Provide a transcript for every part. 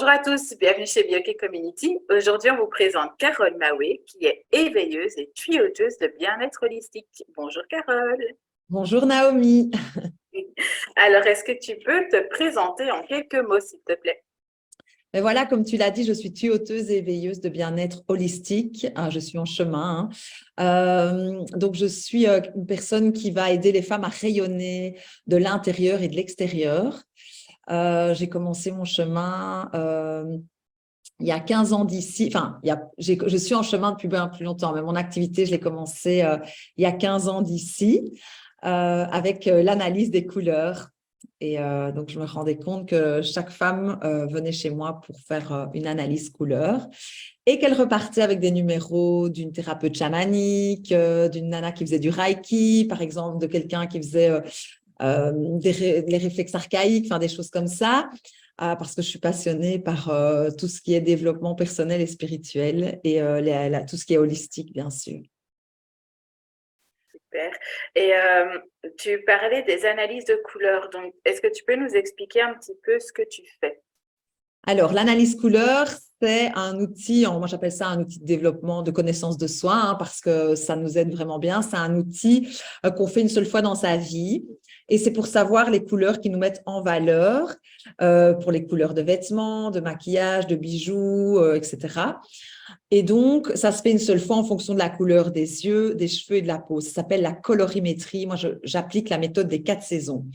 Bonjour à tous, bienvenue chez Bioke Community. Aujourd'hui, on vous présente Carole Mahoué, qui est éveilleuse et tuyauteuse de bien-être holistique. Bonjour Carole. Bonjour Naomi. Alors, est-ce que tu peux te présenter en quelques mots, s'il te plaît? Mais voilà, comme tu l'as dit, je suis tuyauteuse et éveilleuse de bien-être holistique. Je suis en chemin, hein. Donc, je suis une personne qui va aider les femmes à rayonner de l'intérieur et de l'extérieur. J'ai commencé mon chemin il y a 15 ans d'ici. Enfin, je suis en chemin depuis bien plus longtemps, mais mon activité, je l'ai commencée il y a 15 ans d'ici avec l'analyse des couleurs. Et donc, je me rendais compte que chaque femme venait chez moi pour faire une analyse couleur et qu'elle repartait avec des numéros d'une thérapeute chamanique, d'une nana qui faisait du reiki, par exemple, de quelqu'un qui faisait les réflexes archaïques, enfin des choses comme ça, parce que je suis passionnée par tout ce qui est développement personnel et spirituel et tout ce qui est holistique, bien sûr. Super. Et tu parlais des analyses de couleurs. Donc, est-ce que tu peux nous expliquer un petit peu ce que tu fais? Alors, l'analyse couleur, c'est un outil, moi j'appelle ça un outil de développement de connaissance de soi, hein, parce que ça nous aide vraiment bien. C'est un outil qu'on fait une seule fois dans sa vie. Et c'est pour savoir les couleurs qui nous mettent en valeur, pour les couleurs de vêtements, de maquillage, de bijoux, etc. Et donc, ça se fait une seule fois en fonction de la couleur des yeux, des cheveux et de la peau. Ça s'appelle la colorimétrie. Moi, j'applique la méthode des 4 saisons.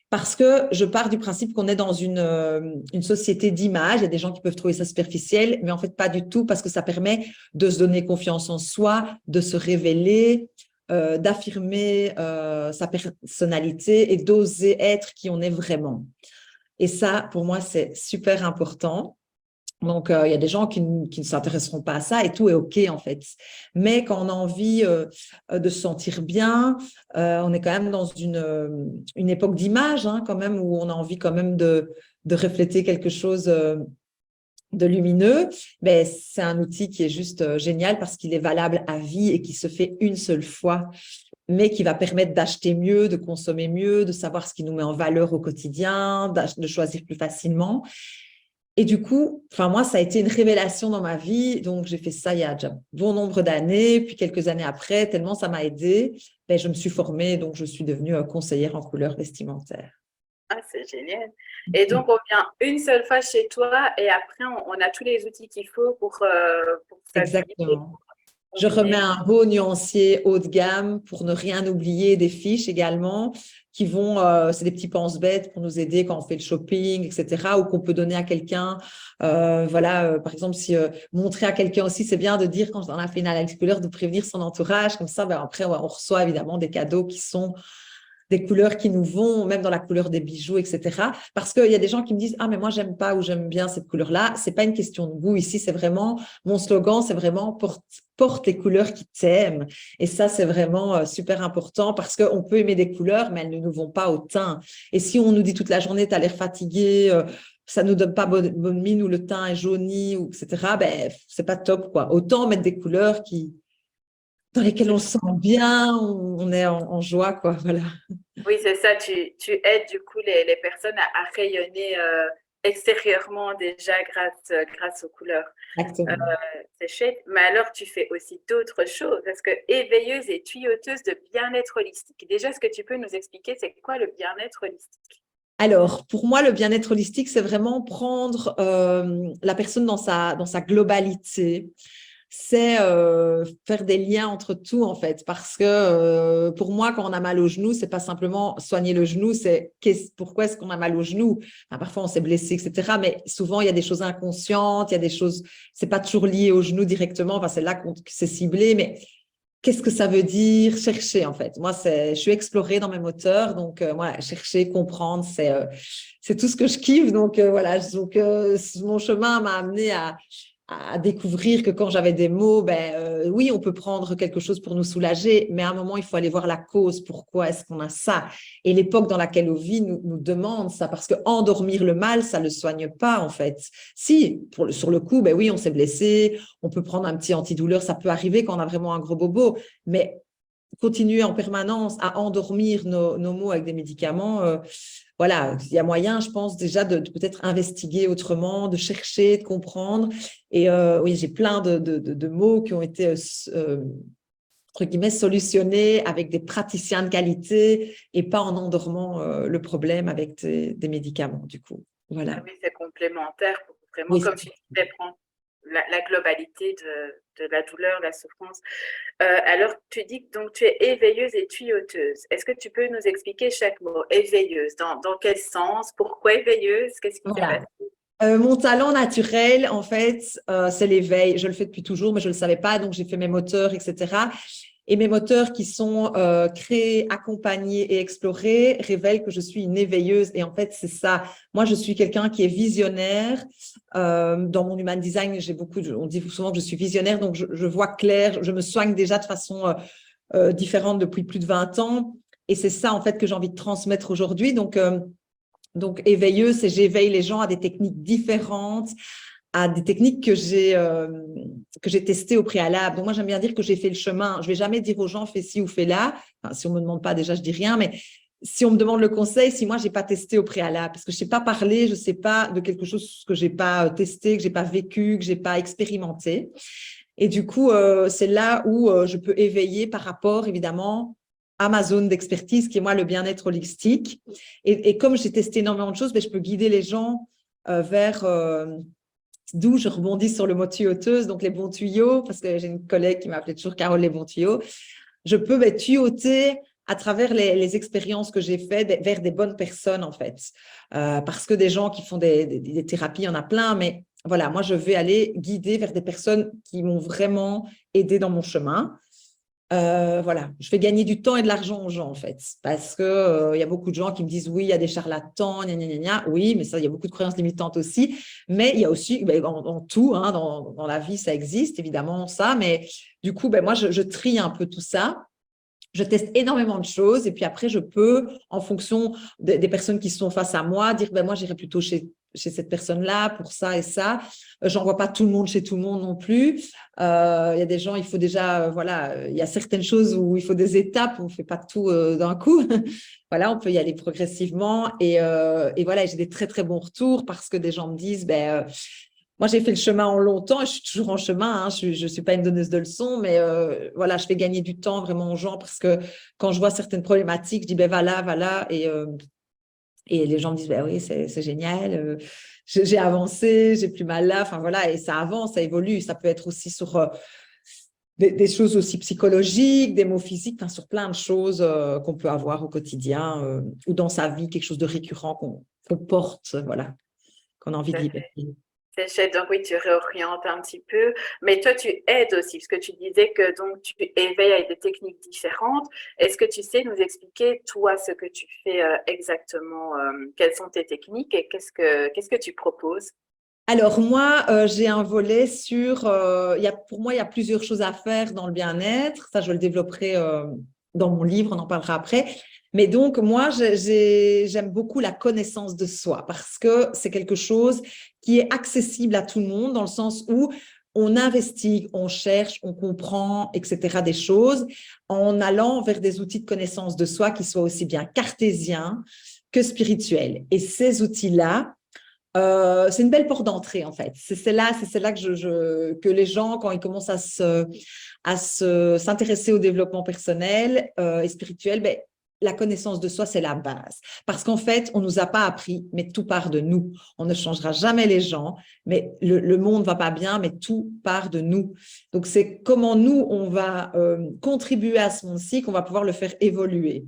Parce que je pars du principe qu'on est dans une société d'image. Il y a des gens qui peuvent trouver ça superficiel, mais en fait, pas du tout, parce que ça permet de se donner confiance en soi, de se révéler, d'affirmer sa personnalité et d'oser être qui on est vraiment. Et ça, pour moi, c'est super important. Donc, il y a des gens qui ne s'intéresseront pas à ça et tout est OK, en fait. Mais quand on a envie de se sentir bien, on est quand même dans une époque d'image, hein, quand même, où on a envie quand même de refléter quelque chose de lumineux. Mais c'est un outil qui est juste génial parce qu'il est valable à vie et qui se fait une seule fois, mais qui va permettre d'acheter mieux, de consommer mieux, de savoir ce qui nous met en valeur au quotidien, de choisir plus facilement. Et du coup, enfin moi, ça a été une révélation dans ma vie. Donc, j'ai fait ça il y a déjà bon nombre d'années. Puis quelques années après, tellement ça m'a aidée, ben, je me suis formée. Donc, je suis devenue conseillère en couleur vestimentaire. Ah, c'est génial. Et donc, on vient une seule fois chez toi et après, on a tous les outils qu'il faut pour s'habiller, Exactement. pour Je remets combiner. un beau nuancier haut de gamme pour ne rien oublier, des fiches également qui vont, c'est des petits pense-bêtes pour nous aider quand on fait le shopping, etc. ou qu'on peut donner à quelqu'un. Voilà, par exemple, si montrer à quelqu'un aussi, c'est bien de dire quand on a fait une analyse couleur, de prévenir son entourage. Comme ça, ben, après, on reçoit évidemment des cadeaux qui sont des couleurs qui nous vont, même dans la couleur des bijoux, etc. Parce qu'il y a des gens qui me disent « Ah, mais moi, j'aime pas ou j'aime bien cette couleur-là ». C'est pas une question de goût. Ici, c'est vraiment, mon slogan, c'est vraiment porte les couleurs qui t'aiment. Et ça, c'est vraiment super important parce qu'on peut aimer des couleurs, mais elles ne nous vont pas au teint. Et si on nous dit toute la journée, tu as l'air fatigué, ça nous donne pas bonne mine ou le teint est jauni, ou etc., ben, c'est pas top, quoi. Autant mettre des couleurs dans lesquelles on se sent bien, on est en joie, quoi. Voilà. Oui, c'est ça. Tu aides du coup les personnes à rayonner extérieurement déjà grâce aux couleurs. Euh, Exactement. c'est chouette. Mais alors, tu fais aussi d'autres choses parce que éveilleuse et tuyauteuse de bien-être holistique. Déjà, est-ce que tu peux nous expliquer c'est quoi le bien-être holistique? Alors, pour moi, le bien-être holistique, c'est vraiment prendre la personne dans sa globalité. C'est faire des liens entre tout, en fait. Parce que pour moi, quand on a mal au genou, c'est pas simplement soigner le genou, c'est pourquoi est-ce qu'on a mal au genou. Enfin, parfois, on s'est blessé, etc. Mais souvent, il y a des choses inconscientes, il y a des choses, c'est pas toujours lié au genou directement. Enfin, c'est là que c'est ciblé, mais qu'est-ce que ça veut dire chercher, en fait? Moi, je suis explorée dans mes moteurs, donc voilà, chercher, comprendre, c'est tout ce que je kiffe. Donc voilà, donc mon chemin m'a amené à découvrir que quand j'avais des maux, ben oui, on peut prendre quelque chose pour nous soulager, mais à un moment, il faut aller voir la cause. Pourquoi est-ce qu'on a ça? Et l'époque dans laquelle on vit nous demande ça, parce que endormir le mal, ça le soigne pas, en fait. Si, sur le coup, ben oui, on s'est blessé, on peut prendre un petit antidouleur, ça peut arriver quand on a vraiment un gros bobo, mais continuer en permanence à endormir nos maux avec des médicaments, voilà, il y a moyen, je pense, déjà de peut-être investiguer autrement, de chercher, de comprendre. Et oui, j'ai plein de mots qui ont été, entre guillemets, solutionnés avec des praticiens de qualité et pas en endormant le problème avec des médicaments, du coup. Ah Voilà. oui, c'est complémentaire pour vraiment, Oui, comme tu disais, prendre la globalité de la douleur, la souffrance. Alors, tu dis que donc, tu es éveilleuse et tuyauteuse. Est-ce que tu peux nous expliquer chaque mot? Éveilleuse, dans quel sens? Pourquoi éveilleuse? Qu'est-ce qui s'est voilà. passé? Mon talent naturel, en fait, c'est l'éveil. Je le fais depuis toujours, mais je ne le savais pas, donc j'ai fait mes moteurs, etc. Et mes moteurs qui sont créés, accompagnés et explorés révèlent que je suis une éveilleuse. Et en fait, c'est ça. Moi, je suis quelqu'un qui est visionnaire. Dans mon human design, on dit souvent que je suis visionnaire, donc je vois clair. Je me soigne déjà de façon différente depuis plus de 20 ans. Et c'est ça, en fait, que j'ai envie de transmettre aujourd'hui. Donc, éveilleuse, c'est j'éveille les gens à des techniques différentes, à des techniques que j'ai testées au préalable. Donc, moi, j'aime bien dire que j'ai fait le chemin. Je ne vais jamais dire aux gens, fais ci ou fais là. Enfin, si on ne me demande pas, déjà, je dis rien. Mais si on me demande le conseil, si moi, je n'ai pas testé au préalable, parce que je ne sais pas parler, je ne sais pas de quelque chose que je n'ai pas testé, que je n'ai pas vécu, que je n'ai pas expérimenté. Et du coup, c'est là où je peux éveiller par rapport, évidemment, à ma zone d'expertise, qui est moi le bien-être holistique. Et comme j'ai testé énormément de choses, ben, je peux guider les gens vers d'où je rebondis sur le mot tuyauteuse, donc les bons tuyaux, parce que j'ai une collègue qui m'appelait toujours Carole les bons tuyaux. Je peux tuyauter à travers les expériences que j'ai faites vers des bonnes personnes, en fait. Parce que des gens qui font des thérapies, il y en a plein, mais voilà, moi, je vais aller guider vers des personnes qui m'ont vraiment aidé dans mon chemin. Voilà, je fais gagner du temps et de l'argent aux gens, en fait, parce que il y a beaucoup de gens qui me disent oui, il y a des charlatans, gna, gna, gna, gna. Oui, mais ça, il y a beaucoup de croyances limitantes aussi, mais il y a aussi, ben, en tout, hein, dans la vie, ça existe, évidemment, ça, mais du coup, ben, moi, je trie un peu tout ça. Je teste énormément de choses et puis après, je peux, en fonction des personnes qui sont face à moi, dire, ben moi, j'irai plutôt chez cette personne-là pour ça et ça. J'envoie pas tout le monde chez tout le monde non plus. Il y a des gens, il faut déjà, voilà, il y a certaines choses où il faut des étapes, on ne fait pas tout d'un coup. Voilà, on peut y aller progressivement et voilà, j'ai des très, très bons retours parce que des gens me disent, moi, j'ai fait le chemin en longtemps et je suis toujours en chemin. Hein. Je ne suis pas une donneuse de leçons, mais voilà, je fais gagner du temps vraiment aux gens parce que quand je vois certaines problématiques, je dis, ben voilà, voilà. Et les gens me disent, ben oui, c'est génial. J'ai avancé, j'ai plus mal là. Enfin voilà, et ça avance, ça évolue. Ça peut être aussi sur des choses aussi psychologiques, des mots physiques, enfin, sur plein de choses qu'on peut avoir au quotidien ou dans sa vie, quelque chose de récurrent qu'on porte, voilà, qu'on a envie de libérer. C'est chouette, donc oui, tu réorientes un petit peu, mais toi, tu aides aussi, parce que tu disais que donc tu éveilles avec des techniques différentes. Est-ce que tu sais nous expliquer, toi, ce que tu fais exactement, quelles sont tes techniques et qu'est-ce que tu proposes? Alors moi, j'ai un volet sur, pour moi, il y a plusieurs choses à faire dans le bien-être. Ça, je le développerai dans mon livre, on en parlera après. Mais donc, moi, j'aime beaucoup la connaissance de soi parce que c'est quelque chose qui est accessible à tout le monde dans le sens où on investigue, on cherche, on comprend, etc., des choses en allant vers des outils de connaissance de soi qui soient aussi bien cartésiens que spirituels. Et ces outils-là, c'est une belle porte d'entrée en fait. C'est celle-là que les gens, quand ils commencent s'intéresser au développement personnel et spirituel, ben, la connaissance de soi, c'est la base. Parce qu'en fait, on ne nous a pas appris, mais tout part de nous. On ne changera jamais les gens, mais le monde ne va pas bien, mais tout part de nous. Donc, c'est comment nous, on va contribuer à ce monde-ci qu'on va pouvoir le faire évoluer.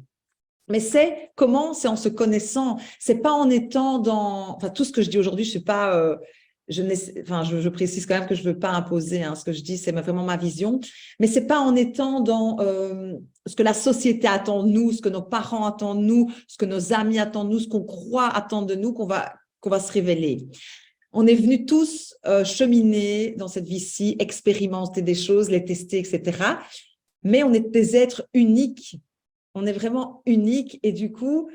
Mais c'est comment, c'est en se connaissant. C'est pas en étant dans. Enfin, tout ce que je dis aujourd'hui, je suis pas. Je précise quand même que je veux pas imposer. Hein, ce que je dis, c'est vraiment ma vision. Mais c'est pas en étant dans ce que la société attend de nous, ce que nos parents attendent de nous, ce que nos amis attendent de nous, ce qu'on croit attendre de nous, qu'on va se révéler. On est venus tous cheminer dans cette vie-ci, expérimenter des choses, les tester, etc. Mais on est des êtres uniques, on est vraiment unique et du coup,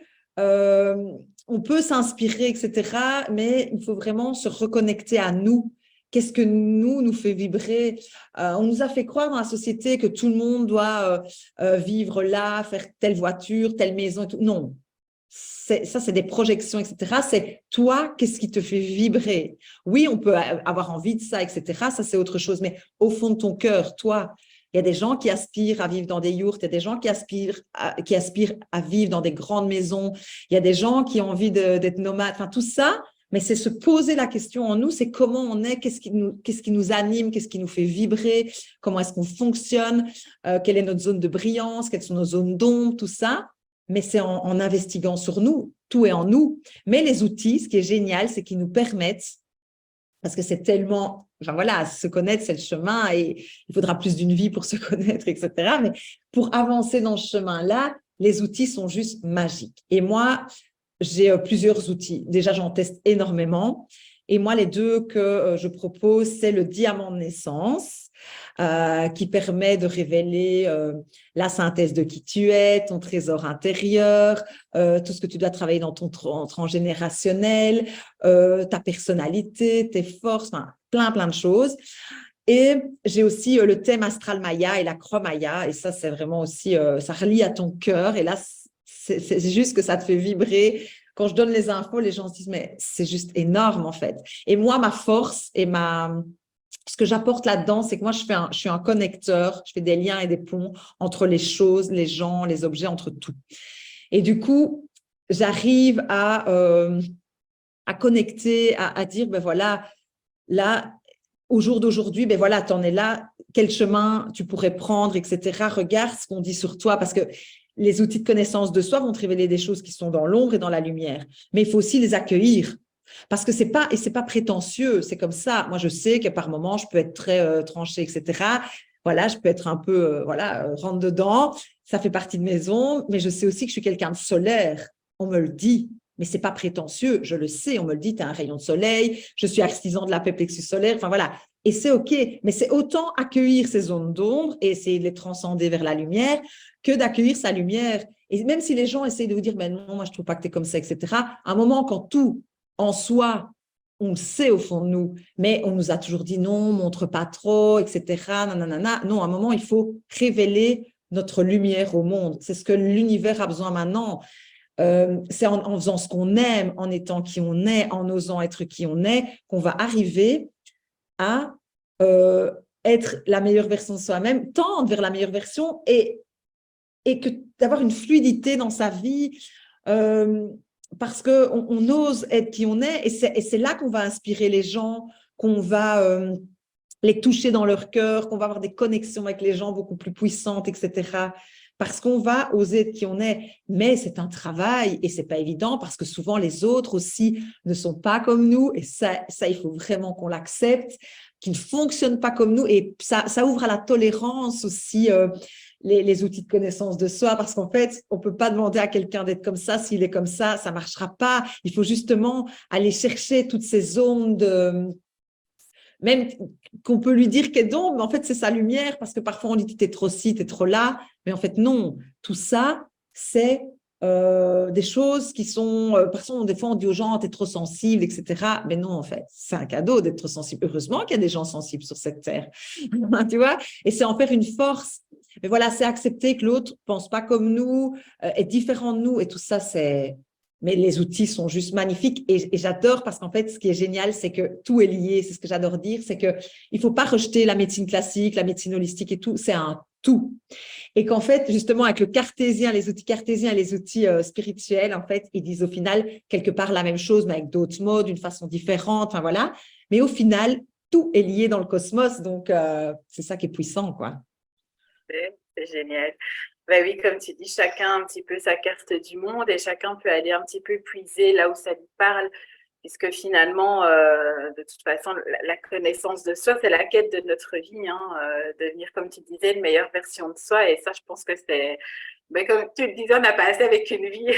on peut s'inspirer, etc. Mais il faut vraiment se reconnecter à nous. Qu'est-ce que nous fait vibrer? On nous a fait croire dans la société que tout le monde doit vivre là, faire telle voiture, telle maison et tout. Non, ça, c'est des projections, etc. C'est toi, qu'est-ce qui te fait vibrer? Oui, on peut avoir envie de ça, etc. Ça, c'est autre chose. Mais au fond de ton cœur, toi, il y a des gens qui aspirent à vivre dans des yourtes, il y a des gens qui aspirent à vivre dans des grandes maisons, il y a des gens qui ont envie d'être nomades. Enfin, tout ça, mais c'est se poser la question en nous, c'est comment on est, qu'est-ce qui nous anime, qu'est-ce qui nous fait vibrer, comment est-ce qu'on fonctionne, quelle est notre zone de brillance, quelles sont nos zones d'ombre, tout ça. Mais c'est en investiguant sur nous, tout est en nous. Mais les outils, ce qui est génial, c'est qu'ils nous permettent, parce que c'est tellement, enfin voilà, se connaître, c'est le chemin et il faudra plus d'une vie pour se connaître, etc. Mais pour avancer dans ce chemin-là, les outils sont juste magiques. Et moi, j'ai plusieurs outils. Déjà, j'en teste énormément. Et moi, les deux que je propose, c'est le diamant de naissance, qui permet de révéler la synthèse de qui tu es, ton trésor intérieur, tout ce que tu dois travailler dans ton transgénérationnel, ta personnalité, tes forces, enfin, plein de choses. Et j'ai aussi le thème astral maya et la croix maya. Et ça, c'est vraiment aussi, ça relie à ton cœur. Et là, c'est juste que ça te fait vibrer. Quand je donne les infos, les gens se disent, mais c'est juste énorme en fait. Et moi, ma force et ce que j'apporte là-dedans, c'est que moi, je suis un connecteur, je fais des liens et des ponts entre les choses, les gens, les objets, entre tout. Et du coup, j'arrive à connecter, à dire, ben voilà, là, au jour d'aujourd'hui, ben voilà, tu en es là, quel chemin tu pourrais prendre, etc. Regarde ce qu'on dit sur toi, parce que les outils de connaissance de soi vont te révéler des choses qui sont dans l'ombre et dans la lumière. Mais il faut aussi les accueillir. Parce que c'est pas prétentieux, c'est comme ça. Moi, je sais que par moments, je peux être très tranchée, etc. Voilà, je peux être un peu, rentre dedans. Ça fait partie de mes ombres, mais je sais aussi que je suis quelqu'un de solaire. On me le dit, mais c'est pas prétentieux. Je le sais, on me le dit, tu as un rayon de soleil, je suis artisan de la paix plexus solaire. Enfin voilà, et c'est OK. Mais c'est autant accueillir ces zones d'ombre et essayer de les transcender vers la lumière que d'accueillir sa lumière. Et même si les gens essayent de vous dire, mais non, moi, je trouve pas que tu es comme ça, etc. À un moment, quand tout en soi, on le sait au fond de nous, mais on nous a toujours dit non, montre pas trop, etc. Nanana. Non, à un moment, il faut révéler notre lumière au monde. C'est ce que l'univers a besoin maintenant. C'est en faisant ce qu'on aime, en étant qui on est, en osant être qui on est, qu'on va arriver à être la meilleure version de soi-même, tendre vers la meilleure version et que d'avoir une fluidité dans sa vie, parce qu'on ose être qui on est, et c'est là qu'on va inspirer les gens, qu'on va les toucher dans leur cœur, qu'on va avoir des connexions avec les gens beaucoup plus puissantes, etc. Parce qu'on va oser être qui on est. Mais c'est un travail et c'est pas évident parce que souvent les autres aussi ne sont pas comme nous et ça il faut vraiment qu'on l'accepte, qu'ils ne fonctionnent pas comme nous et ça ouvre à la tolérance aussi. Les outils de connaissance de soi, parce qu'en fait, on ne peut pas demander à quelqu'un d'être comme ça, s'il est comme ça ne marchera pas. Il faut justement aller chercher toutes ces zones même qu'on peut lui dire qu'elle est d'ombre, mais en fait, c'est sa lumière, parce que parfois on dit, tu es trop ci, tu es trop là, mais en fait, non. Tout ça, c'est des choses qui sont… des fois, on dit aux gens, tu es trop sensible, etc. Mais non, en fait, c'est un cadeau d'être trop sensible. Heureusement qu'il y a des gens sensibles sur cette terre, tu vois, et c'est en faire une force. Mais voilà, c'est accepter que l'autre ne pense pas comme nous, est différent de nous, et tout ça, c'est… Mais les outils sont juste magnifiques et j'adore parce qu'en fait, ce qui est génial, c'est que tout est lié. C'est ce que j'adore dire, c'est qu'il ne faut pas rejeter la médecine classique, la médecine holistique et tout. C'est un tout. Et qu'en fait, justement, avec le cartésien, les outils cartésiens et les outils spirituels, en fait, ils disent au final quelque part la même chose, mais avec d'autres mots, d'une façon différente. Enfin, voilà. Mais au final, tout est lié dans le cosmos. Donc, c'est ça qui est puissant, quoi. C'est génial. Ben oui, comme tu dis, chacun a un petit peu sa carte du monde et chacun peut aller un petit peu puiser là où ça lui parle, puisque finalement, de toute façon, la connaissance de soi, c'est la quête de notre vie, hein, devenir, comme tu disais, une meilleure version de soi. Et ça, je pense que c'est, ben, comme tu le disais, on n'a pas assez avec une vie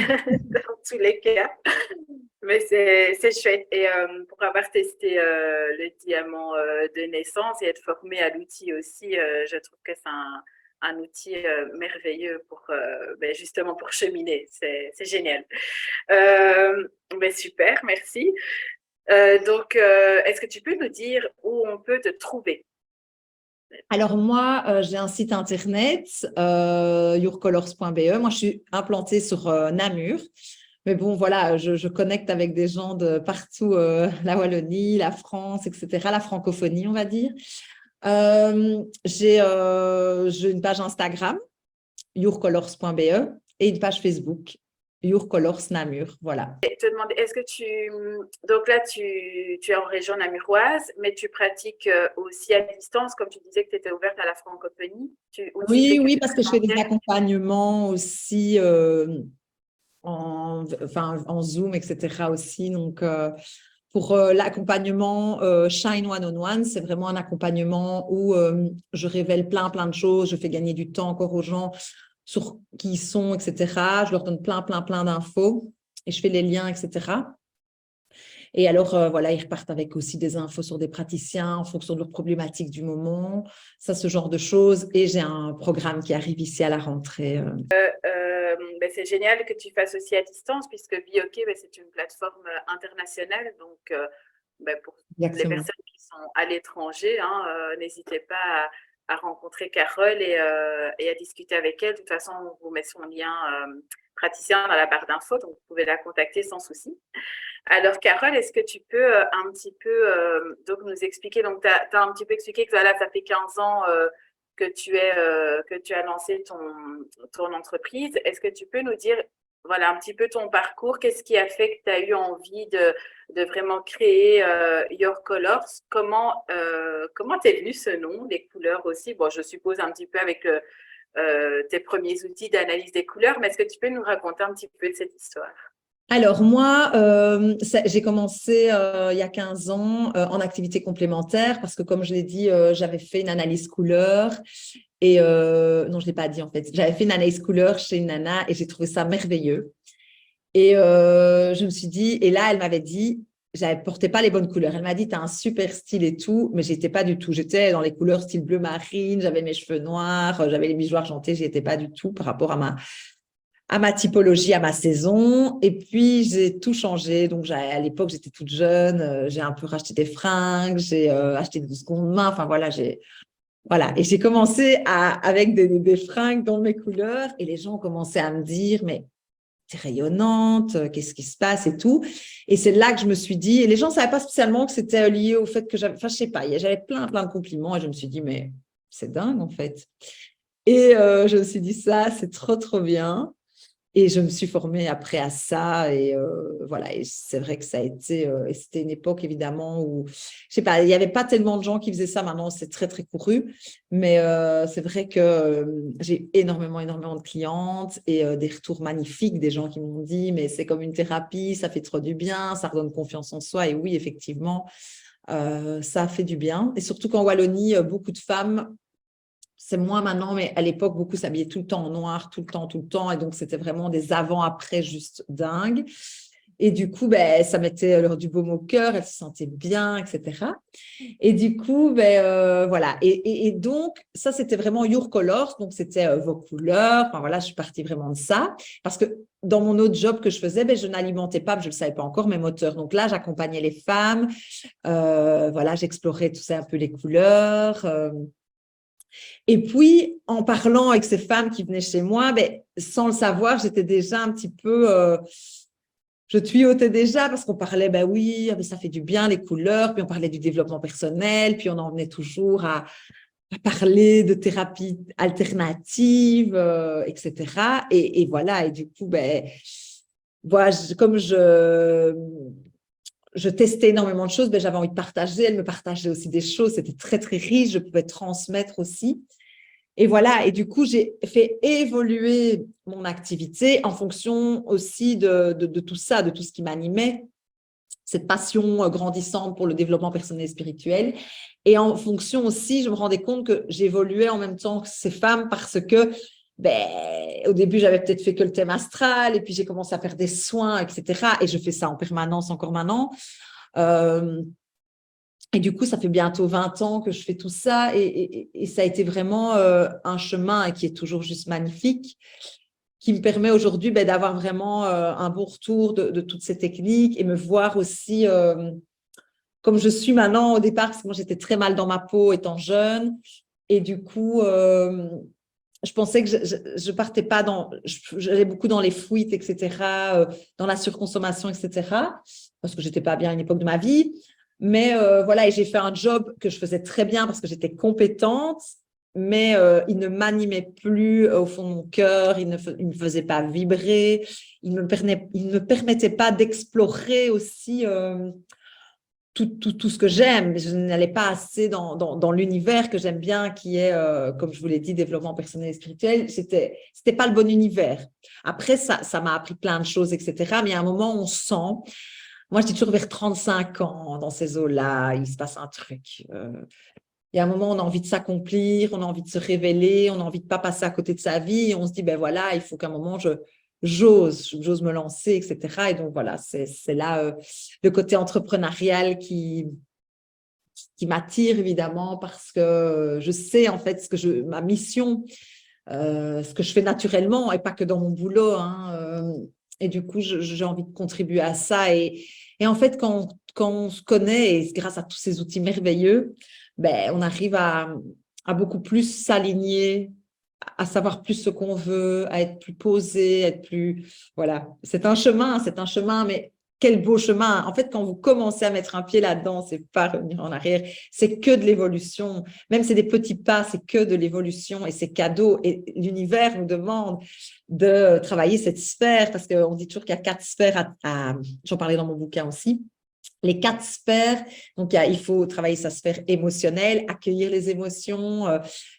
dans tous les cas. Mais c'est chouette. Et pour avoir testé le diamant de naissance et être formé à l'outil aussi, je trouve que c'est un outil merveilleux pour justement pour cheminer. C'est génial. Super, merci. Donc, est-ce que tu peux nous dire où on peut te trouver? Alors moi, j'ai un site internet, yourcolors.be. Moi, je suis implantée sur Namur. Mais bon, voilà, je connecte avec des gens de partout, la Wallonie, la France, etc., la francophonie, on va dire. J'ai une page Instagram, yourcolors.be, et une page Facebook, Yourcolors Namur. Voilà. Et te demander, est-ce que donc là, tu es en région namuroise, mais tu pratiques aussi à distance, comme tu disais que tu étais ouverte à la francophonie, ou tu Oui, fais que oui, du parce que je fais des présentiel? accompagnements aussi en Zoom, etc. aussi. Donc, pour l'accompagnement Shine One on One, c'est vraiment un accompagnement où je révèle plein de choses, je fais gagner du temps encore aux gens sur qui ils sont, etc. Je leur donne plein d'infos et je fais les liens, etc. Et alors, voilà, ils repartent avec aussi des infos sur des praticiens en fonction de leurs problématiques du moment, ça, ce genre de choses. Et j'ai un programme qui arrive ici à la rentrée. Ben, c'est génial que tu fasses aussi à distance, puisque BeOK, ben, c'est une plateforme internationale. Donc, ben, pour les Exactement. personnes qui sont à l'étranger, hein, n'hésitez pas à rencontrer Carole et à discuter avec elle. De toute façon, on vous met son lien praticien dans la barre d'infos, donc vous pouvez la contacter sans souci. Alors, Carole, est-ce que tu peux un petit peu donc nous expliquer, donc tu as, un petit peu expliqué que voilà, ça fait 15 ans que tu as lancé ton entreprise. Est-ce que tu peux nous dire voilà, un petit peu ton parcours? Qu'est-ce qui a fait que tu as eu envie de vraiment créer Your Colors? Comment t'es venu ce nom, les couleurs aussi? Bon, je suppose un petit peu avec tes premiers outils d'analyse des couleurs, mais est-ce que tu peux nous raconter un petit peu de cette histoire? Alors moi, j'ai commencé il y a 15 ans en activité complémentaire parce que comme je l'ai dit, j'avais fait une analyse couleur et non, je ne l'ai pas dit en fait. J'avais fait une analyse couleur chez une nana et j'ai trouvé ça merveilleux. Et je me suis dit, et là, elle m'avait dit, j'avais porté pas les bonnes couleurs. Elle m'a dit, tu as un super style et tout, mais j'étais pas du tout. J'étais dans les couleurs style bleu marine, j'avais mes cheveux noirs, j'avais les bijoux argentés, j'y étais pas du tout par rapport à ma typologie, à ma saison. Et puis, j'ai tout changé. Donc, à l'époque, j'étais toute jeune. J'ai un peu racheté des fringues. J'ai acheté des secondes mains. Enfin, voilà. Et j'ai commencé avec des fringues dans mes couleurs. Et les gens ont commencé à me dire, mais t'es rayonnante, qu'est-ce qui se passe et tout. Et c'est là que je me suis dit, et les gens ne savaient pas spécialement que c'était lié au fait que j'avais, enfin, je sais pas, j'avais plein de compliments. Et je me suis dit, mais c'est dingue, en fait. Et je me suis dit, ça, c'est trop bien. Et je me suis formée après à ça. Et voilà, et c'est vrai que ça a été. Et c'était une époque, évidemment, où, je sais pas, il n'y avait pas tellement de gens qui faisaient ça. Maintenant, c'est très couru. Mais c'est vrai que j'ai énormément de clientes et des retours magnifiques, des gens qui m'ont dit, mais c'est comme une thérapie, ça fait trop du bien, ça redonne confiance en soi. Et oui, effectivement, ça a fait du bien. Et surtout qu'en Wallonie, beaucoup de femmes c'est moins maintenant, mais à l'époque, beaucoup s'habillaient tout le temps en noir, tout le temps. Et donc, c'était vraiment des avant-après juste dingues. Et du coup, ben, ça mettait leur du baume au cœur, elles se sentaient bien, etc. Et du coup, ben, voilà. Et donc, ça, c'était vraiment Your Colors. Donc, c'était vos couleurs. Enfin, voilà, je suis partie vraiment de ça. Parce que dans mon autre job que je faisais, ben, je n'alimentais pas, je ne le savais pas encore, mes moteurs. Donc là, j'accompagnais les femmes. Voilà, j'explorais tout ça un peu les couleurs. Et puis, en parlant avec ces femmes qui venaient chez moi, ben, sans le savoir, j'étais déjà un petit peu… je tuyautais déjà parce qu'on parlait, ben oui, ah ben ça fait du bien les couleurs, puis on parlait du développement personnel, puis on en venait toujours à parler de thérapie alternative, etc. Et voilà, et du coup, ben, voilà, comme je testais énormément de choses, ben, j'avais envie de partager, elle me partageait aussi des choses, c'était très riche, je pouvais transmettre aussi. Et voilà, et du coup, j'ai fait évoluer mon activité en fonction aussi de tout ça, de tout ce qui m'animait, cette passion grandissante pour le développement personnel et spirituel. Et en fonction aussi, je me rendais compte que j'évoluais en même temps que ces femmes parce que au début, j'avais peut-être fait que le thème astral et puis j'ai commencé à faire des soins, etc. Et je fais ça en permanence encore maintenant. Euh, et du coup, ça fait bientôt 20 ans que je fais tout ça et ça a été vraiment un chemin qui est toujours juste magnifique, qui me permet aujourd'hui d'avoir vraiment un bon retour de toutes ces techniques et me voir aussi comme je suis maintenant au départ, parce que moi, j'étais très mal dans ma peau étant jeune. Et du coup, je pensais que je partais pas j'allais beaucoup dans les fuites, etc., dans la surconsommation, etc., parce que j'étais pas bien à une époque de ma vie. Mais voilà, et j'ai fait un job que je faisais très bien parce que j'étais compétente, mais il ne m'animait plus au fond de mon cœur, il me faisait pas vibrer, il me permettait pas d'explorer aussi tout ce que j'aime. Je n'allais pas assez dans l'univers que j'aime bien, qui est, comme je vous l'ai dit, développement personnel et spirituel. C'était pas le bon univers. Après, ça m'a appris plein de choses, etc. Mais à un moment, on sent, moi, je dis toujours vers 35 ans, dans ces eaux-là, il se passe un truc. Il y a un moment, on a envie de s'accomplir, on a envie de se révéler, on a envie de pas passer à côté de sa vie. Et on se dit, ben voilà, il faut qu'à un moment, j'ose me lancer, etc. Et donc, voilà, c'est là le côté entrepreneurial qui m'attire, évidemment, parce que je sais, en fait, ma mission, ce que je fais naturellement et pas que dans mon boulot. Hein, et du coup, j'ai envie de contribuer à ça. Et en fait, quand on se connaît, et grâce à tous ces outils merveilleux, ben, on arrive à beaucoup plus s'aligner, à savoir plus ce qu'on veut, à être plus posé, à être plus… Voilà, c'est un chemin, mais quel beau chemin. En fait, quand vous commencez à mettre un pied là-dedans, c'est pas revenir en arrière, c'est que de l'évolution. Même si c'est des petits pas, c'est que de l'évolution et c'est cadeau. Et l'univers nous demande de travailler cette sphère parce qu'on dit toujours qu'il y a 4 sphères j'en parlais dans mon bouquin aussi. Les 4 sphères, donc il faut travailler sa sphère émotionnelle, accueillir les émotions,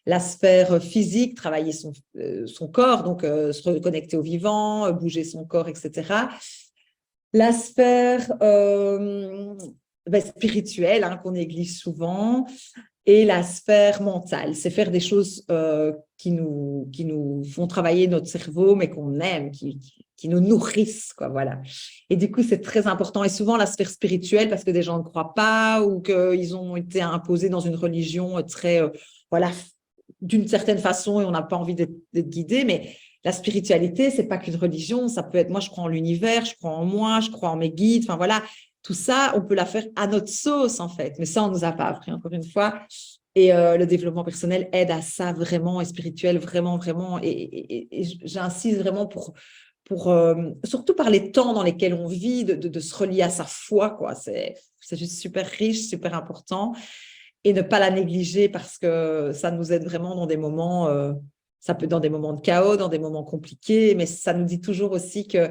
la sphère physique, travailler son corps, donc se reconnecter au vivant, bouger son corps, etc. La sphère spirituelle, hein, qu'on néglige souvent, et la sphère mentale, c'est faire des choses qui nous font travailler notre cerveau, mais qu'on aime, qui nous nourrissent, quoi, voilà. Et du coup, c'est très important. Et souvent, la sphère spirituelle, parce que des gens ne croient pas ou qu'ils ont été imposés dans une religion très, voilà, d'une certaine façon et on n'a pas envie d'être guidé, mais la spiritualité, c'est pas qu'une religion, ça peut être, moi, je crois en l'univers, je crois en moi, je crois en mes guides, enfin voilà, tout ça, on peut la faire à notre sauce, en fait. Mais ça, on nous a pas appris, encore une fois. Et le développement personnel aide à ça vraiment, et spirituel, vraiment, vraiment. Et j'insiste vraiment surtout par les temps dans lesquels on vit, de se relier à sa foi, quoi. C'est juste super riche, super important. Et ne pas la négliger parce que ça nous aide vraiment dans des moments, ça peut être dans des moments de chaos, dans des moments compliqués, mais ça nous dit toujours aussi que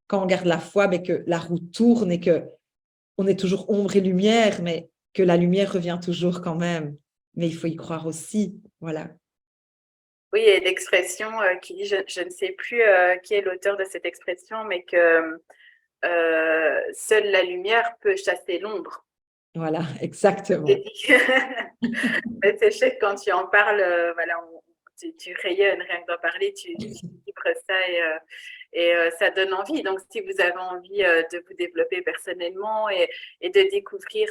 quand on garde la foi, mais que la roue tourne et que on est toujours ombre et lumière, mais que la lumière revient toujours quand même. Mais il faut y croire aussi, voilà. Oui, et l'expression qui dit, je ne sais plus qui est l'auteur de cette expression, mais que seule la lumière peut chasser l'ombre. Voilà, exactement. C'est chouette quand tu en parles, voilà, tu rayonnes, rien que d'en parler, tu vibres ça et ça donne envie. Donc, si vous avez envie de vous développer personnellement et de découvrir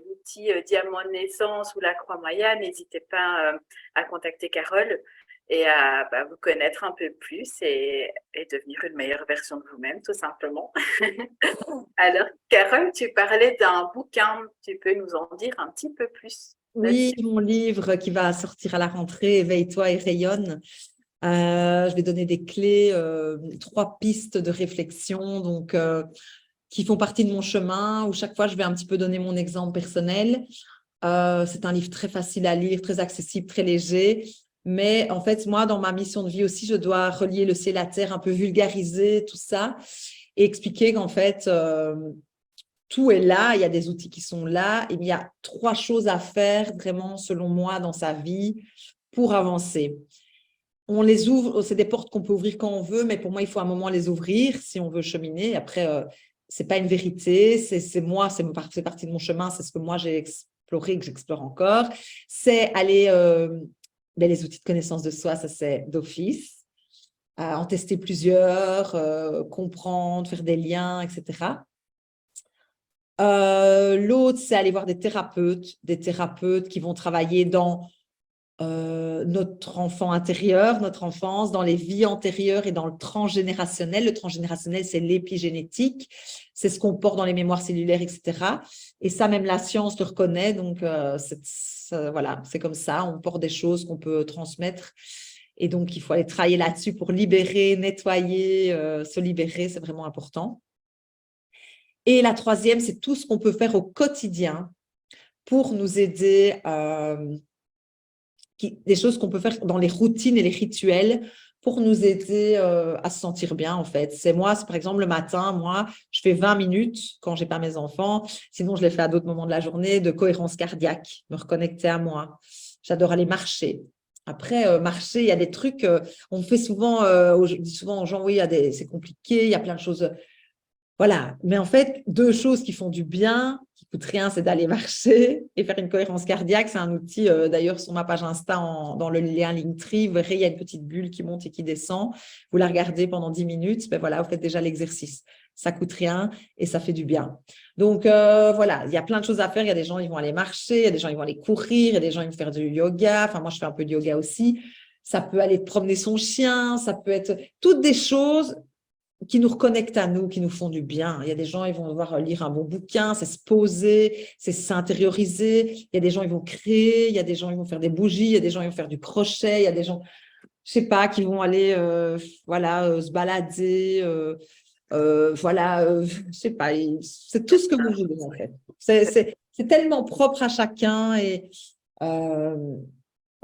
l'outil Diamant de naissance ou la Croix Maya, n'hésitez pas à contacter Carole et à vous connaître un peu plus et devenir une meilleure version de vous-même, tout simplement. Alors, Carole, tu parlais d'un bouquin. Tu peux nous en dire un petit peu plus Oui, là-dessus? mon livre qui va sortir à la rentrée, Éveille-toi et rayonne. Je vais donner des clés, 3 pistes de réflexion donc, qui font partie de mon chemin, où chaque fois, je vais un petit peu donner mon exemple personnel. C'est un livre très facile à lire, très accessible, très léger. Mais en fait, moi, dans ma mission de vie aussi, je dois relier le ciel à la terre, un peu vulgariser tout ça et expliquer qu'en fait, tout est là, il y a des outils qui sont là, et il y a 3 choses à faire vraiment, selon moi, dans sa vie pour avancer. On les ouvre, c'est des portes qu'on peut ouvrir quand on veut, mais pour moi, il faut à un moment les ouvrir si on veut cheminer. Après, c'est pas une vérité, c'est moi, c'est partie de mon chemin, c'est ce que moi j'ai exploré, que j'explore encore. C'est aller, les outils de connaissance de soi, ça c'est d'office, en tester plusieurs, comprendre, faire des liens, etc. L'autre, c'est aller voir des thérapeutes qui vont travailler dans notre enfant intérieur, notre enfance, dans les vies antérieures et dans le transgénérationnel. Le transgénérationnel, c'est l'épigénétique, c'est ce qu'on porte dans les mémoires cellulaires, etc. Et ça, même la science le reconnaît. Donc, voilà, c'est comme ça. On porte des choses qu'on peut transmettre. Et donc, il faut aller travailler là-dessus pour libérer, nettoyer, se libérer, c'est vraiment important. Et la troisième, c'est tout ce qu'on peut faire au quotidien pour nous aider, des choses qu'on peut faire dans les routines et les rituels pour nous aider à se sentir bien, en fait. C'est par exemple, le matin, moi, je fais 20 minutes quand je n'ai pas mes enfants. Sinon, je les fais à d'autres moments de la journée, de cohérence cardiaque, me reconnecter à moi. J'adore aller marcher. Après, marcher, il y a des trucs, on fait souvent, je dis souvent aux gens, oui, c'est compliqué, il y a plein de choses. Voilà, mais en fait, deux choses qui font du bien, qui ne coûtent rien, c'est d'aller marcher et faire une cohérence cardiaque. C'est un outil, d'ailleurs, sur ma page Insta, dans le lien Linktree, vous verrez, il y a une petite bulle qui monte et qui descend. Vous la regardez pendant 10 minutes, ben voilà, vous faites déjà l'exercice. Ça ne coûte rien et ça fait du bien. Donc, voilà, il y a plein de choses à faire. Il y a des gens, ils vont aller marcher, il y a des gens, ils vont aller courir, il y a des gens, ils vont faire du yoga. Enfin, moi, je fais un peu de yoga aussi. Ça peut aller promener son chien, ça peut être toutes des choses qui nous reconnectent à nous, qui nous font du bien. Il y a des gens, ils vont devoir lire un bon bouquin, c'est se poser, c'est s'intérioriser. Il y a des gens, ils vont créer, il y a des gens, ils vont faire des bougies, il y a des gens, ils vont faire du crochet, il y a des gens, je sais pas, qui vont aller se balader, je sais pas, c'est tout ce que vous voulez en fait. C'est tellement propre à chacun et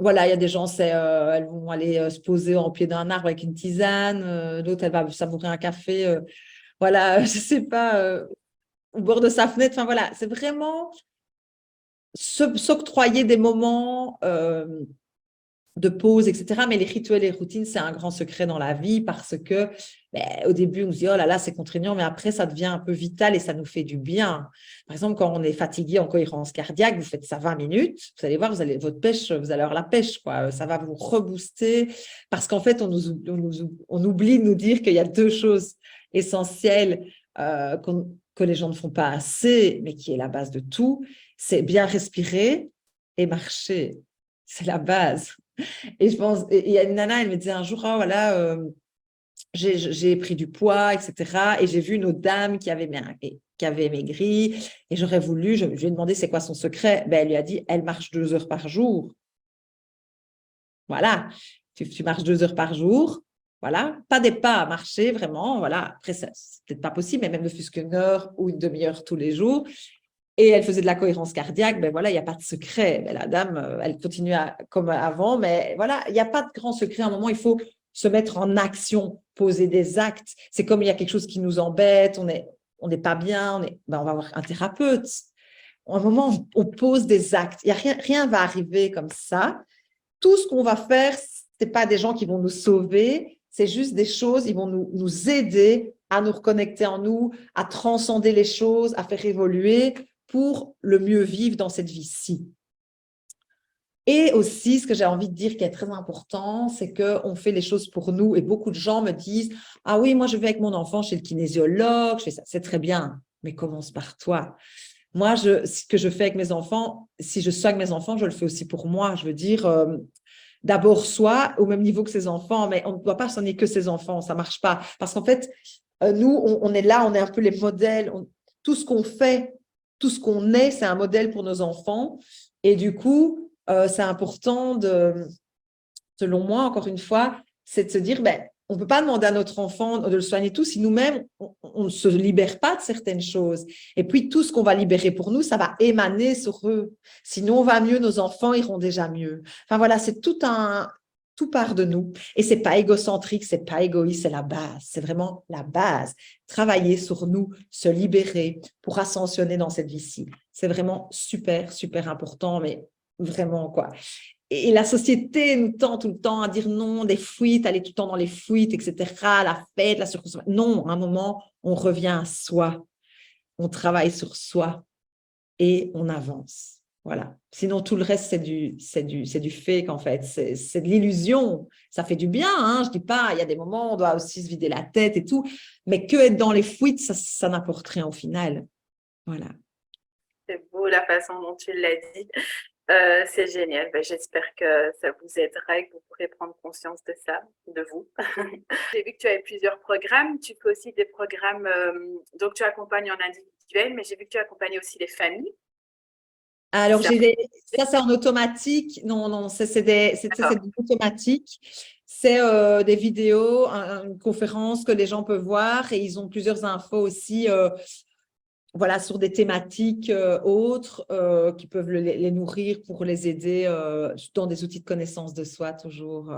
voilà, il y a des gens, elles vont aller se poser en pied d'un arbre avec une tisane, l'autre, elle va savourer un café, voilà, je sais pas, au bord de sa fenêtre. Enfin voilà, c'est vraiment s'octroyer des moments de pause, etc. Mais les rituels et les routines, c'est un grand secret dans la vie parce que au début, on se dit, oh là là, c'est contraignant, mais après, ça devient un peu vital et ça nous fait du bien. Par exemple, quand on est fatigué en cohérence cardiaque, vous faites ça 20 minutes, vous allez voir, votre pêche, vous allez avoir la pêche, quoi. Ça va vous rebooster parce qu'en fait, on oublie de nous dire qu'il y a deux choses essentielles que les gens ne font pas assez, mais qui est la base de tout, c'est bien respirer et marcher. C'est la base. Et je pense, il y a une nana, elle me disait un jour, oh, voilà, j'ai pris du poids, etc. Et j'ai vu une autre dame qui avait maigri. Et j'aurais voulu, je lui ai demandé c'est quoi son secret. Ben, elle lui a dit, elle marche 2 heures par jour. Voilà, tu marches 2 heures par jour. Voilà, pas des pas à marcher, vraiment. Voilà, après, c'est peut-être pas possible, mais même ne fût-ce qu'une heure ou une demi-heure tous les jours. Et elle faisait de la cohérence cardiaque, ben voilà, il n'y a pas de secret. Ben, la dame, elle continue comme avant, mais voilà, il n'y a pas de grand secret. À un moment, il faut se mettre en action, poser des actes. C'est comme il y a quelque chose qui nous embête, on n'est pas bien, on va voir un thérapeute. À un moment, on pose des actes. Il y a rien va arriver comme ça. Tout ce qu'on va faire, ce n'est pas des gens qui vont nous sauver, c'est juste des choses, ils vont nous aider à nous reconnecter en nous, à transcender les choses, à faire évoluer pour le mieux vivre dans cette vie-ci. Et aussi, ce que j'ai envie de dire qui est très important, c'est qu'on fait les choses pour nous. Et beaucoup de gens me disent, ah oui, moi je vais avec mon enfant chez le kinésiologue, je fais ça, c'est très bien, mais commence par toi. Moi, ce que je fais avec mes enfants, si je soigne mes enfants, je le fais aussi pour moi. Je veux dire, d'abord soi, au même niveau que ses enfants, mais on ne doit pas soigner que ses enfants, ça ne marche pas. Parce qu'en fait, nous, on est là, on est un peu les modèles. Tout ce qu'on fait, tout ce qu'on est, c'est un modèle pour nos enfants. Et du coup, c'est important selon moi, encore une fois, c'est de se dire, on ne peut pas demander à notre enfant de le soigner tout si nous-mêmes, on ne se libère pas de certaines choses. Et puis, tout ce qu'on va libérer pour nous, ça va émaner sur eux. Sinon, on va mieux, nos enfants iront déjà mieux. Enfin, voilà, c'est tout part de nous. Et ce n'est pas égocentrique, ce n'est pas égoïste, c'est la base. C'est vraiment la base. Travailler sur nous, se libérer pour ascensionner dans cette vie-ci. C'est vraiment super, super important, mais vraiment, quoi. Et la société nous tend tout le temps à dire non, des fuites, aller tout le temps dans les fuites, etc., la fête, la surconsommation. Non, à un moment, on revient à soi, on travaille sur soi et on avance. Voilà. Sinon, tout le reste, c'est du fake, en fait. C'est de l'illusion. Ça fait du bien, hein. Je ne dis pas, il y a des moments où on doit aussi se vider la tête et tout, mais que être dans les fuites, ça n'apporte rien au final. Voilà. C'est beau la façon dont tu l'as dit. C'est génial. J'espère que ça vous aidera et que vous pourrez prendre conscience de ça, de vous. J'ai vu que tu avais plusieurs programmes. Tu fais aussi des programmes, donc tu accompagnes en individuel, mais j'ai vu que tu accompagnes aussi les familles. Alors, ça, c'est en automatique. Non, c'est du automatique. C'est des vidéos, une conférence que les gens peuvent voir et ils ont plusieurs infos aussi voilà, sur des thématiques autres qui peuvent les nourrir pour les aider dans des outils de connaissance de soi, toujours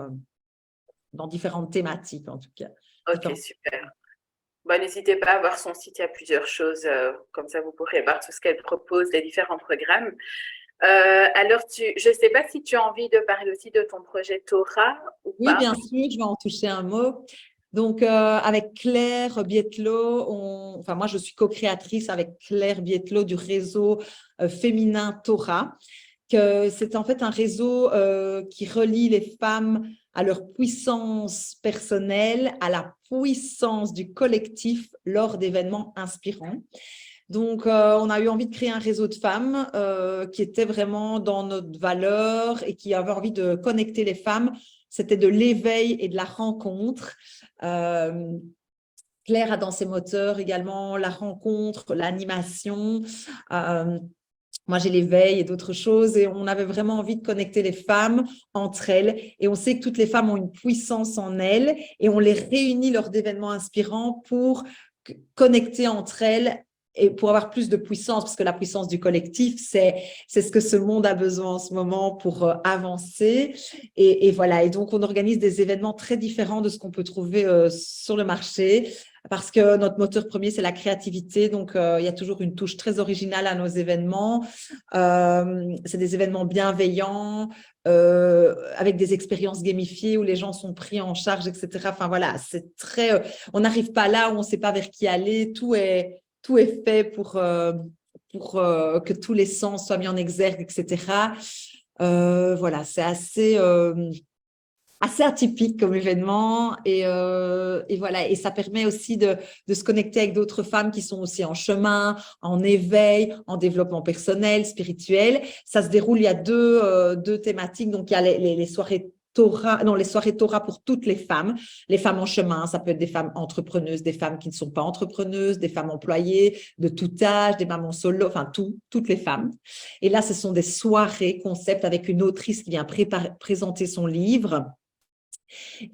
dans différentes thématiques en tout cas. Ok, super. Bah, n'hésitez pas à voir son site, il y a plusieurs choses. Comme ça, vous pourrez voir tout ce qu'elle propose, les différents programmes. Alors, je ne sais pas si tu as envie de parler aussi de ton projet Torah ou Oui, pas. bien sûr, je vais en toucher un mot. Donc, avec Claire Bietlo, enfin, moi, je suis co-créatrice avec Claire Bietlo du réseau féminin Torah. C'est en fait un réseau qui relie les femmes à leur puissance personnelle, à la puissance du collectif lors d'événements inspirants. Donc, on a eu envie de créer un réseau de femmes qui était vraiment dans notre valeur et qui avait envie de connecter les femmes. C'était de l'éveil et de la rencontre. Claire a dans ses moteurs également la rencontre, l'animation. Moi, j'ai l'éveil et d'autres choses. Et on avait vraiment envie de connecter les femmes entre elles. Et on sait que toutes les femmes ont une puissance en elles. Et on les réunit lors d'événements inspirants pour connecter entre elles et pour avoir plus de puissance, parce que la puissance du collectif, c'est ce que ce monde a besoin en ce moment pour avancer. Et voilà, et donc on organise des événements très différents de ce qu'on peut trouver sur le marché, parce que notre moteur premier, c'est la créativité. Donc, il y a toujours une touche très originale à nos événements. C'est des événements bienveillants, avec des expériences gamifiées où les gens sont pris en charge, etc. Enfin, voilà, c'est très… on n'arrive pas là où on ne sait pas vers qui aller. Tout est fait pour que tous les sens soient mis en exergue, etc. Voilà, c'est assez atypique comme événement et voilà, et ça permet aussi de se connecter avec d'autres femmes qui sont aussi en chemin, en éveil, en développement personnel, spirituel. Ça se déroule, il y a deux thématiques, donc il y a les soirées Torah, non, les soirées Torah pour toutes les femmes en chemin, ça peut être des femmes entrepreneuses, des femmes qui ne sont pas entrepreneuses, des femmes employées de tout âge, des mamans solo, enfin toutes les femmes. Et là, ce sont des soirées concept avec une autrice qui vient présenter son livre.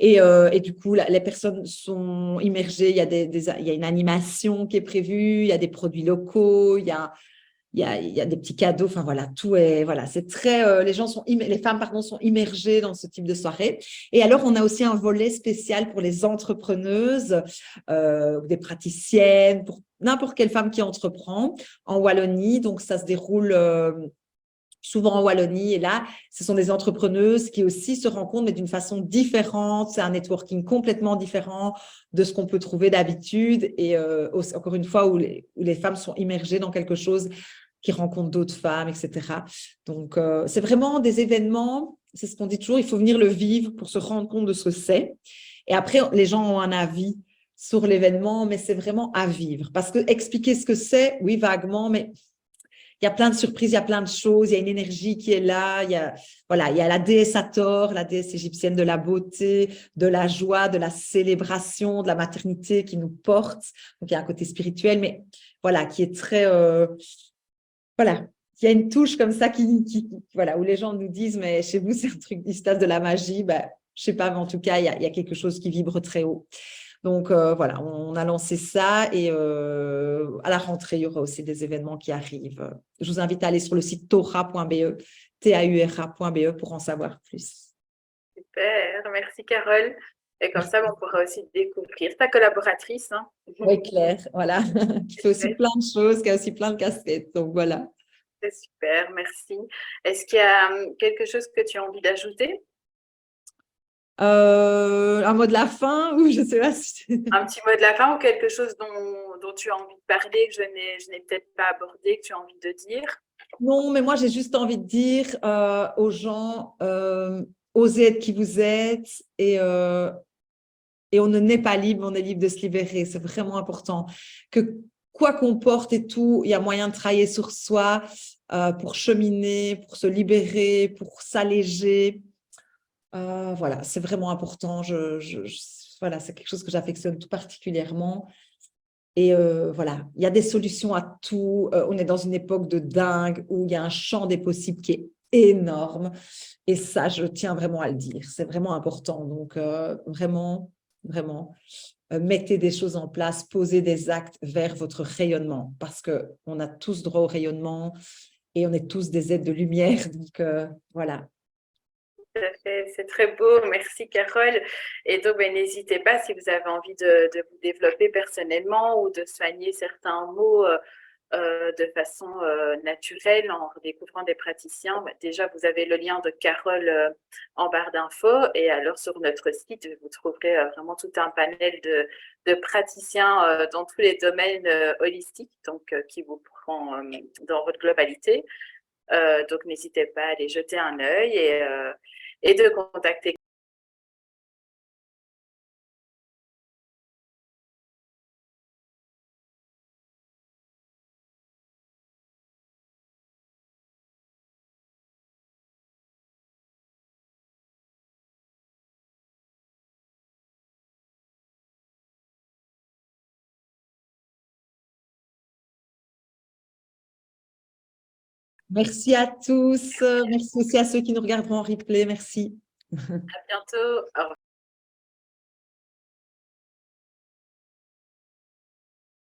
Et du coup, les personnes sont immergées. Il y a une animation qui est prévue, il y a des produits locaux, il y a des petits cadeaux. Enfin voilà, tout est voilà, c'est très. Les femmes pardon sont immergées dans ce type de soirée. Et alors, on a aussi un volet spécial pour les entrepreneuses, des praticiennes, pour n'importe quelle femme qui entreprend en Wallonie. Donc ça se déroule souvent en Wallonie. Et là, ce sont des entrepreneuses qui aussi se rencontrent, mais d'une façon différente. C'est un networking complètement différent de ce qu'on peut trouver d'habitude. Et encore une fois, où les femmes sont immergées dans quelque chose qui rencontrent d'autres femmes, etc. Donc, c'est vraiment des événements, c'est ce qu'on dit toujours, il faut venir le vivre pour se rendre compte de ce que c'est. Et après, les gens ont un avis sur l'événement, mais c'est vraiment à vivre. Parce que expliquer ce que c'est, oui, vaguement, mais il y a plein de surprises, il y a plein de choses, il y a une énergie qui est là, il y a la déesse Hathor, la déesse égyptienne de la beauté, de la joie, de la célébration, de la maternité qui nous porte. Donc, il y a un côté spirituel, mais voilà, qui est très… voilà, il y a une touche comme ça voilà, où les gens nous disent, mais chez vous, c'est un truc, il se passe de la magie. Ben, je sais pas, mais en tout cas, il y a quelque chose qui vibre très haut. Donc, voilà, on a lancé ça et à la rentrée, il y aura aussi des événements qui arrivent. Je vous invite à aller sur le site taura.be, taura.be pour en savoir plus. Super, merci Carole. Et comme ça, on pourra aussi découvrir ta collaboratrice. Hein. Oui, Claire, voilà, qui fait aussi plein de choses, qui a aussi plein de casquettes. Donc, voilà. C'est super, merci. Est-ce qu'il y a quelque chose que tu as envie d'ajouter? Un mot de la fin ou je sais pas si… Un petit mot de la fin ou quelque chose dont tu as envie de parler, que je n'ai peut-être pas abordé, que tu as envie de dire? Non, mais moi, j'ai juste envie de dire aux gens, osez être qui vous êtes et on ne naît pas libre, on est libre de se libérer. C'est vraiment important. Que quoi qu'on porte et tout, il y a moyen de travailler sur soi pour cheminer, pour se libérer, pour s'alléger. Voilà, c'est vraiment important. Voilà, c'est quelque chose que j'affectionne tout particulièrement. Et voilà, il y a des solutions à tout. On est dans une époque de dingue où il y a un champ des possibles qui est énorme. Et ça, je tiens vraiment à le dire. C'est vraiment important. Donc, vraiment, vraiment, mettez des choses en place, posez des actes vers votre rayonnement parce qu'on a tous droit au rayonnement et on est tous des êtres de lumière. Donc, voilà. Tout à fait, c'est très beau. Merci, Carole. Et donc, ben, n'hésitez pas si vous avez envie de vous développer personnellement ou de soigner certains mots de façon naturelle en découvrant des praticiens. Ben, déjà, vous avez le lien de Carole en barre d'infos. Et alors, sur notre site, vous trouverez vraiment tout un panel de praticiens dans tous les domaines holistiques, donc qui vous prend dans votre globalité. Donc, n'hésitez pas à aller jeter un œil et de contacter. Merci à tous. Merci aussi à ceux qui nous regarderont en replay. Merci. À bientôt. Au revoir.